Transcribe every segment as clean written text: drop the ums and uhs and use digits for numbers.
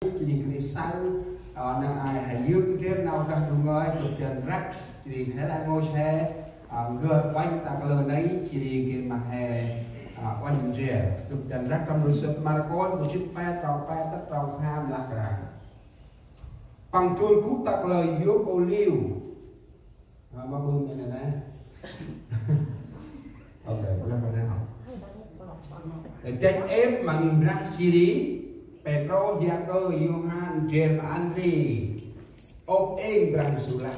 chỉ cái sai năng ai hãy dương trên nào ra đúng rồi chụp chân rắc chỉ thế là ngôi xe gợt quanh ta cái lời đấy chỉ cái mặt hè quanh rìa chụp chân rắc trong người sụp mà có một chiếc pa tất trâu ham là cả bằng tuôn cú ta cái lời yếu cô liu mà bưng này này ok nó còn đang học chạy ép mà nhìn ra Siri Petro, Jacob, Johan, James, Andre, ốp êm rằng sự lạc.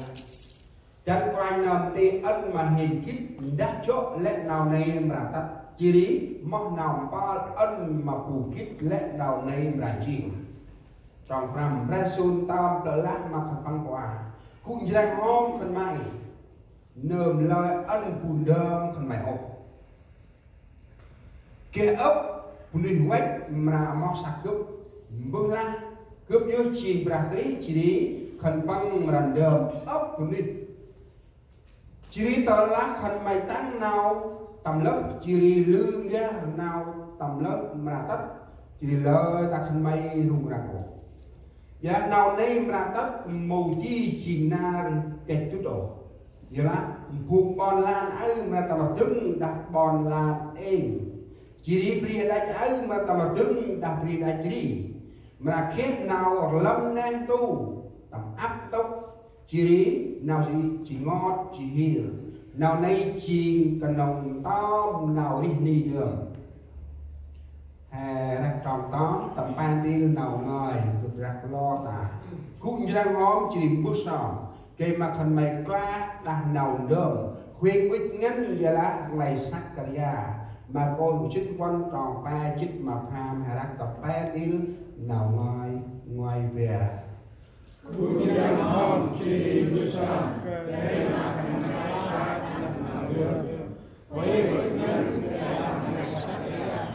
Chẳng quanh nằm tê ân mà hình kít đắc chốt lẽ nào này mà tắt chỉ đi mong nào ba ân mà phù kít lẽ nào này mà chịu. Trong rằm ra xuân tam đỡ lát mà thật băng quả cũng rằng hôm khăn mày nơm lời ân phù đơm khăn mày ốp kẻ ấp phù nì quách mà mọc sạc cướp bước la cướp nhớ chỉ bạc ấy chỉ đi khẩn băng rằn đờm ấp của nít chỉ đi tờ lá khẩn mày tăng nào tầm lớp chỉ đi lương ra nào tầm lớp mà tất chỉ đi lơ ta khẩn mày rung ràng cổ và nào đây mà tất màu chi chỉ na kẹt chút độ vậy là buộc bòn lan ấy mà tầm trứng đặt bòn lan êm chỉ đi bria đại ấy mà tầm trứng đặt bria đại chỉ mà khét nào lâm nang tu tầm áp tốc chỉ nào chỉ ngọt chỉ hiểu nào nay chỉ cần nồng to nào đi đi đường hè tròn to tầm ban tin nào ngồi được ra lo ta cũng như đang ngóm chỉ bước sòng cây mà phần mày qua đang nào đường khuyên quyết ngắn giờ lá ngày sắc cả nhà mà coi một chiếc quan tròn ba chiếc mà phàm hay đang tập ba tin nào ngoài về cũng như đang ngóm chỉ bước sòng cây mà phần mày qua đang nào đường khuyên quyết ngắn giờ lá ngày sắc cả nhà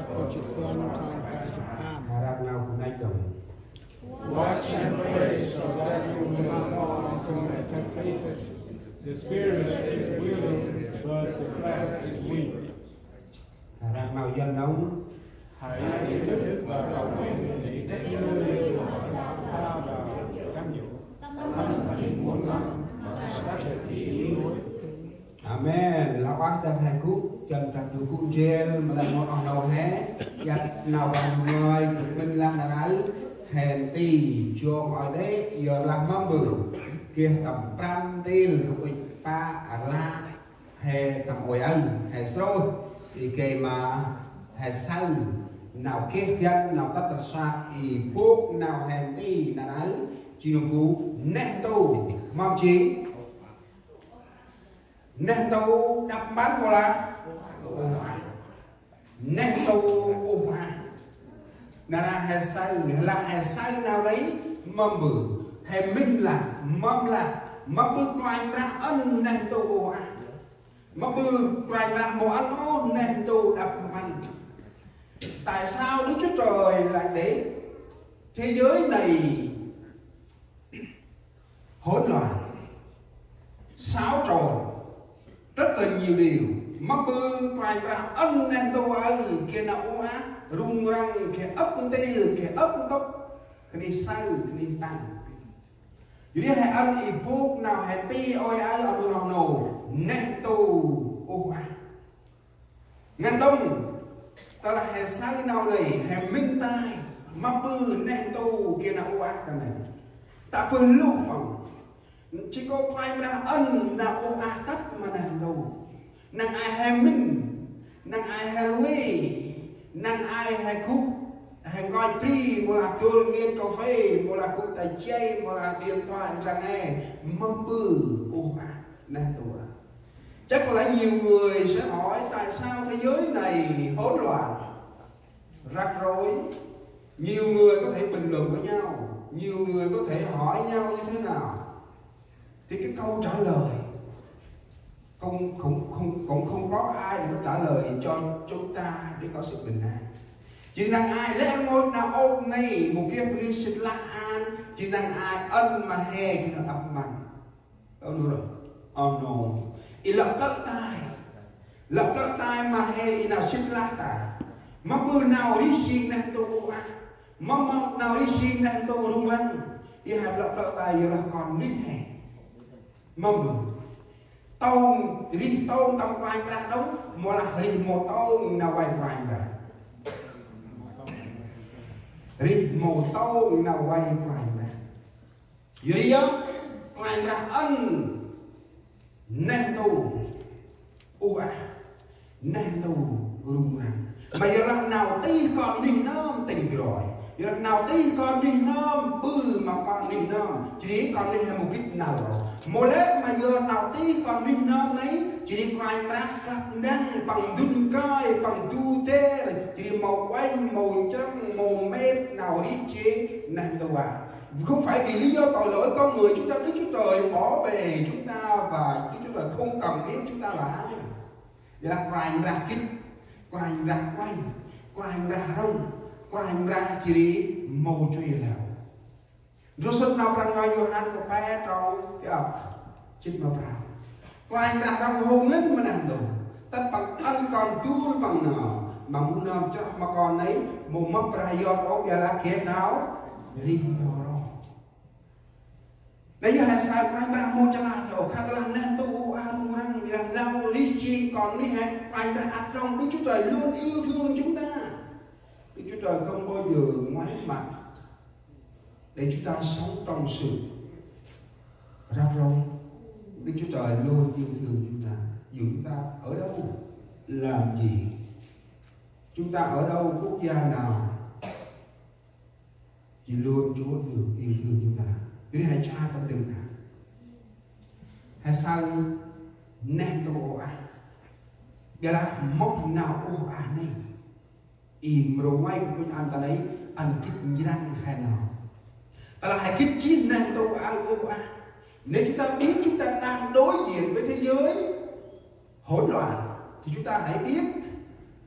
coi chiếc quan tròn ba chiếc phàm hay đang nào cũng nay đồng. Watch and pray so that you will not fall into temptation. The spirit is willing, but the flesh is weak. Rằng màu dân nóng. Hãy ý thức và cầu nguyện để Đức Chúa sao vào cam dỗ, tâm thành muốn lắm và xác thực ý muốn. Amen. Là bác chân hai cút chân trật được cút trên mà là một ông đầu hé giặt nào bằng người mình làm là ấy hèn tì cho mọi đấy giờ làm mâm bự kia tầm trăm tiền của mình pa la hè tầm hồi ấy hè sôi thì kề mà hè say nào kia dân nào tất cả sạc thì phúc nào hèn tì là ấy chỉ được cú nét tu mong chí nét tu đập bắn vào là nét tu ôm là hè say nào đấy mâm bự hè minh là mâm bự quanh ra ân nên tu mâm bự quanh ra một ăn ô nên tu đập mạnh. Tại sao Đức Chúa Trời lại để thế giới này hỗn loạn xáo trộn rất là nhiều điều mâm bự quanh ra ân nên tu ấy kia nào ô á rung răng cái ấp tê cái ấp tóc cái đi say cái đi tăng jadi hai ăn ít phút nào hai tê oi ai ở đâu nổ nét tu ô à ngàn đông ta là hai say nào này hai minh tai mà bự nét tu kia nào ô à cái này ta quên lúc bằng chỉ có quay ra ân nào ô à tất mà nàng đâu nàng ai hai minh nàng ai hai lui năng ai hay khúc hay coi pri một là tuôn nghiên cà phê một là cục tài chay một là điện thoại rằng nghe mâm bự ô à năng tuổi chắc có lẽ nhiều người sẽ hỏi tại sao thế giới này hỗn loạn rắc rối. Nhiều người có thể bình luận với nhau, nhiều người có thể hỏi nhau như thế nào thì cái câu trả lời cũng không có ai để trả lời cho chúng ta để có sự bình an. Chỉ năng ai lẽ ngôi nào ôm này một kia liên xịt la an chỉ năng ai ân mà hè khi nó ập mạnh rồi no ý lập lỡ tai mà hè ý nào xịt la ta mà bữa nào đi xin này tôi mong nào đi xin đang tô rung răng đi hẹp lọc đợi tài giờ là còn nít hè mong được tông đi tông tâm quanh ra đóng mà là hình một tông nào quay quanh ra đi một tông nào quay quanh ra dưới đó quanh ra ân nên tu nên tu rung răng mà giờ là nào tí còn đi nôm tình rồi giờ nào tí còn đi nôm bư mà còn đi nôm chỉ còn đi hay một cái nào rồi một lết mà giờ nào tí còn đi nôm ấy chỉ quanh ra cặp năng bằng đun coi bằng tu tê chỉ màu quanh màu trắng màu mét nào đi chế nên tu không phải vì lý do tội lỗi con người chúng ta Đức Chúa Trời bỏ bề chúng ta và Đức Chúa Trời không cần biết chúng ta là ai. Vậy là quanh ra kích, quanh ra quanh ra rong, quanh ra chỉ đi màu chơi nào. Rồi xuân nào rằng ngài Gioan có bé trong cái ập chích mà vào. Quanh ra rong hôn hết mà làm đồ. Tất bằng ăn còn tu bằng nào mà muốn làm cho mà còn ấy một mất ra do có giờ là kia nào riêng đó. Đấy là sai quanh ra một trăm ngàn khẩu khát là nên tu ăn răng làm rau đi chi còn đi hay quanh ra ăn trong Đức Chúa Trời luôn yêu thương chúng ta. Đức Chúa Trời không bao giờ ngoái mặt để chúng ta sống trong sự rắc rối. Đức Chúa Trời luôn yêu thương chúng ta. Dù chúng ta ở đâu làm gì, chúng ta ở đâu quốc gia nào, chỉ luôn Chúa được yêu thương chúng ta. Vì hãy cha tâm đừng nào hãy sao nên tô à bây là mốc nào ô à này im rồi ngay của anh ta đấy anh kích răng hay nào ta là hãy kích chi nên tô à ô à nếu chúng ta biết chúng ta đang đối diện với thế giới hỗn loạn thì chúng ta hãy biết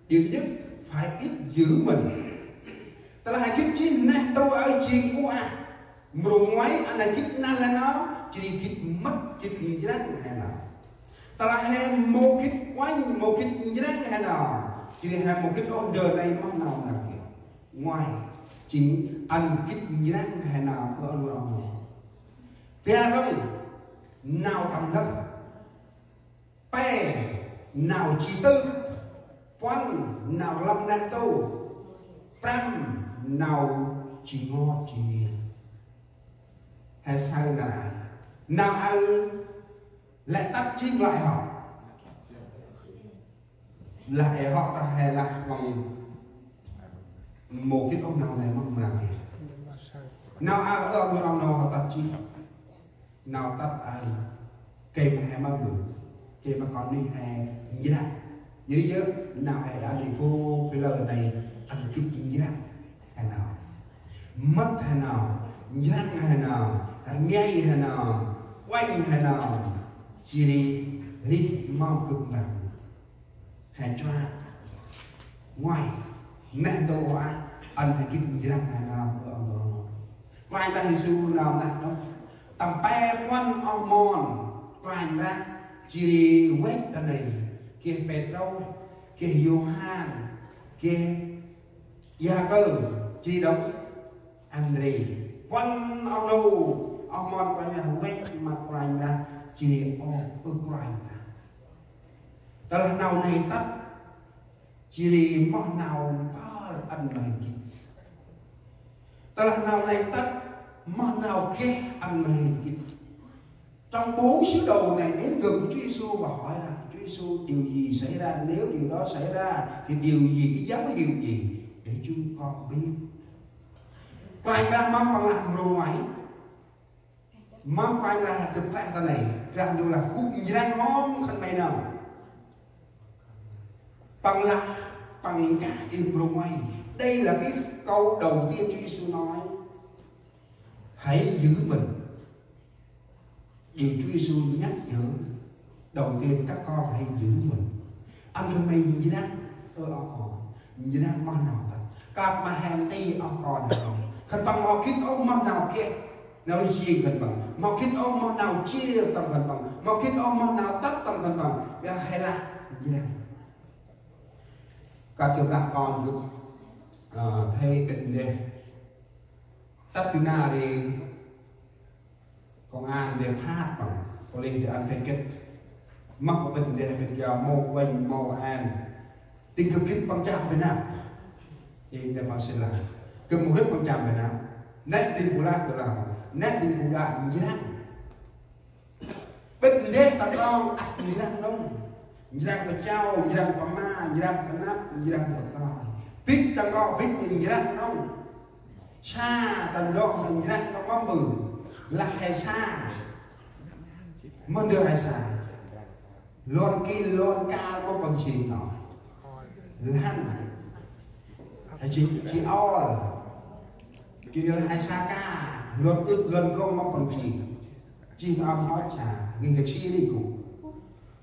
điều thứ nhất phải biết giữ mình ta là hãy kích chi nên tô à chuyện ô à rồi ngoái anh này kích năng là nó chỉ kích mất kích răng hay nào ta là hay một kích quanh một kích răng hay nào chỉ hay một kích ôn đời này mong nào là kìa ngoài chính anh kích răng hay nào của ông nào bè đông nào tầm đất bè nào chỉ tư quan nào lâm đang tu trăm nào chỉ ngó chỉ hay sao là nào ai lại tắt chim lại họ lại họ ta hay là bằng một cái ông nào này mong là gì nào ai ở một ông nào họ tắt chim nào tắt ai kề mà hay mang người kề mà còn đi hay như thế dưới dưới nào hay đã đi vô cái lời này anh kích như thế hay nào mất hay nào nhang hay nào ngay hay nào quanh hay nào chỉ đi mong cực nào hay cho ngoài nên đâu hóa anh hay kinh nhang hay nào quanh ta Giêsu nào nè đâu tầm pe quanh ông mòn quanh ra chỉ đi quét ta này kia Petro kia Gioan kia Gia-cơ chỉ đóng Andre quanh ông đâu ông mòn quanh nhà quét mặt quanh ra chỉ ô quanh ra ta là nào này tắt chỉ đi mong nào có anh này kịp ta là nào này tắt mong nào kia anh này kịp trong 4 sứ đồ này đến gần Chúa Giêsu và hỏi là Chúa Giêsu điều gì xảy ra, nếu điều đó xảy ra thì điều gì, cái giống cái điều gì để chúng con biết. Quanh ra mong bằng làm rồi ngoài mong quanh ra cực tại ta này ra đều là cũng răng ngon khăn mày nào bằng là bằng cả im rồi ngoài. Đây là cái câu đầu tiên Chúa Giêsu nói, hãy giữ mình. Điều Chúa Giêsu nhắc nhở đầu tiên các con hãy giữ mình. Anh thân này như thế tôi ông còn như thế mong nào thật các mà hàng tay ông còn nào khẩn bằng họ kít ông mong nào kia nào gì khẩn bằng họ kít ông mong nào chia tầm khẩn bằng họ kít ông mong nào tắt tầm khẩn bằng hay là như thế các chúng ta còn thấy định đề tắt từ nào thì còn ăn về phát bằng có lên thì ăn phải kết mắc có bệnh để phải giờ mô quanh mô ăn tình cực kết bằng chạm Việt Nam thì để mà sẽ làm cứ một hết bằng chạm Việt Nam nét tình của la của làm nét tình của đại như thế bệnh để ta con ăn như thế không như thế của cháu như thế của ma như thế của nắp như thế của con biết ta có biết tình như thế không xa tần độ như thế nó có mừng là hay xa mất được hay xa luôn kia luôn ca có bằng trình nó lăn hay chỉ all chỉ là hay xa ca luôn ướt luôn có bằng trình chỉ mà ông nói chả nghìn cái chi đi cũng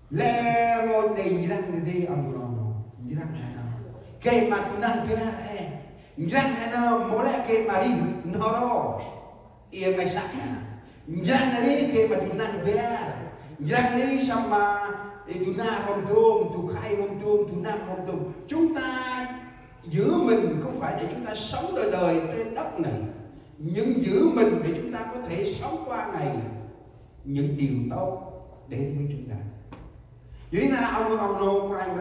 lẽ rồi tình như thế ông nói như thế nào cái mà chúng ta biết Nhang hana mole ke mari noro ia mai sa nhang ri ke matunan ver nhang ri sama tuna hom tum tu khai hom tum tu nam hom tum chúng ta giữ mình không phải để chúng ta sống đời đời trên đất này nhưng giữ mình để chúng ta có thể sống qua ngày những điều tốt đến với chúng ta. Vậy là ông nô của anh